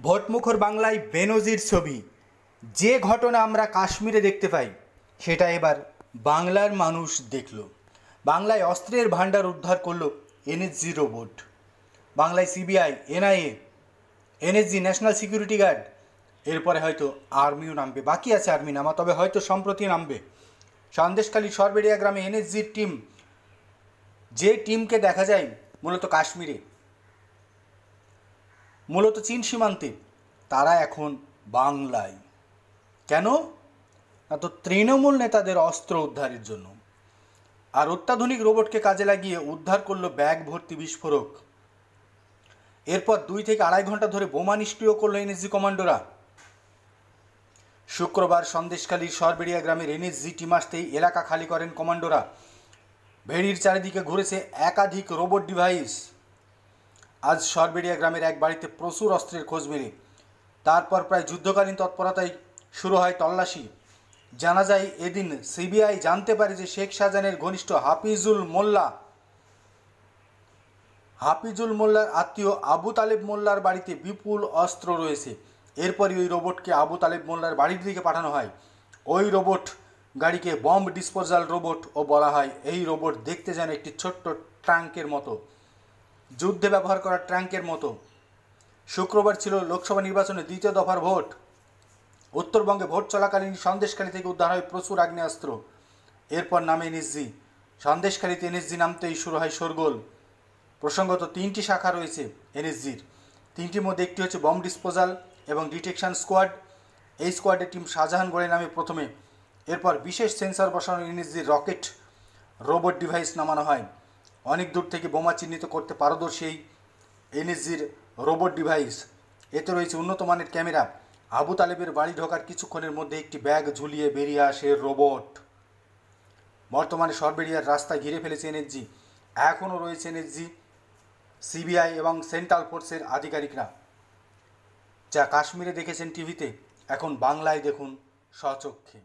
ভোটমুখর বাংলায় বেনজির ছবি। যে ঘটনা আমরা কাশ্মীরে দেখতে পাই সেটা এবার বাংলার মানুষ দেখল। বাংলায় অস্ত্রের ভাণ্ডার উদ্ধার করলো এনএসজি রোবট। বাংলায় CBI, NIA, NSG, national security guard, এরপরে হয়তো আর্মিও নামবে। বাকি আছে আর্মি নামা, তবে হয়তো সম্প্রতি নামবে। সন্দেশখালী সরবেড়িয়া গ্রামে এনএসজির টিম, যে টিমকে দেখা যায় মূলত কাশ্মীরে, মূলত চীন সীমান্তে, তারা এখন বাংলায়। কেন? না তো তৃণমূল নেতাদের অস্ত্র উদ্ধারের জন্য। আর অত্যাধুনিক রোবটকে কাজে লাগিয়ে উদ্ধার করলো ব্যাগ ভর্তি বিস্ফোরক। এরপর 2 থেকে আড়াই ঘন্টা ধরে বোমা নিষ্ক্রিয় করলো এনএসজি কমান্ডোরা। শুক্রবার সন্দেশখালীর সরবেড়িয়া গ্রামের এনএসজি টিম আসতেই এলাকা খালি করেন কমান্ডোরা। ভেড়ির চারিদিকে ঘুরেছে একাধিক রোবট ডিভাইস। আজ সরবেড়িয়া গ্রামের এক বাড়িতে প্রচুর অস্ত্রের খোঁজ মেলে। তারপর প্রায় যুদ্ধকালীন তৎপরতায় শুরু হয় তল্লাশি। জানা যায় এদিন সিবিআই জানতে পারে যে শেখ শাহজাহানের ঘনিষ্ঠ হাফিজুল মোল্লার আত্মীয় আবু তালেব মোল্লার বাড়িতে বিপুল অস্ত্র রয়েছে। এরপরই ওই রোবটকে আবু তালেব মোল্লার বাড়ির দিকে পাঠানো হয়। ওই রোবট গাড়িকে বম্ব ডিসপোজাল রোবটও বলা হয়। এই রোবট দেখতে যেন একটি ছোট্ট ট্যাঙ্কের মতো, যুদ্ধে ব্যবহার করা ট্যাঙ্কের মতো। শুক্রবার ছিল লোকসভা নির্বাচনের দ্বিতীয় দফার ভোট। উত্তরবঙ্গে ভোট চলাকালীন সন্দেশখালী থেকে উদ্ধার হয় প্রচুর আগ্নেয়াস্ত্র। এরপর নামে এনএসজি। সন্দেশখালীতে এনএসজি নামতেই শুরু হয় শোরগোল। প্রসঙ্গত 3টি শাখা রয়েছে এনএসজির। 3টির মধ্যে একটি হচ্ছে বম্ব ডিসপোজাল এবং ডিটেকশন স্কোয়াড। এই স্কোয়াডের টিম শাহজাহানগড়ে নামে প্রথমে। এরপর বিশেষ সেন্সর বসানো এনএসজির রকেট রোবট ডিভাইস নামানো হয়। অনেক দূর থেকে বোমা চিহ্নিত করতে পারদর্শী এই এনএসজির রোবট ডিভাইস। এতে রয়েছে উন্নত মানের ক্যামেরা। আবু তালেবের বাড়ি ঢোকার কিছুক্ষণের মধ্যে একটি ব্যাগ ঝুলিয়ে বেরিয়ে আসে রোবট। বর্তমানে সরবেড়িয়ার রাস্তায় ঘিরে ফেলেছে এনএসজি। এখনও রয়েছে এনএসজি, সিবিআই এবং সেন্ট্রাল ফোর্সের আধিকারিকরা। যা কাশ্মীরে দেখেছেন টিভিতে, এখন বাংলায় দেখুন স্বচক্ষে।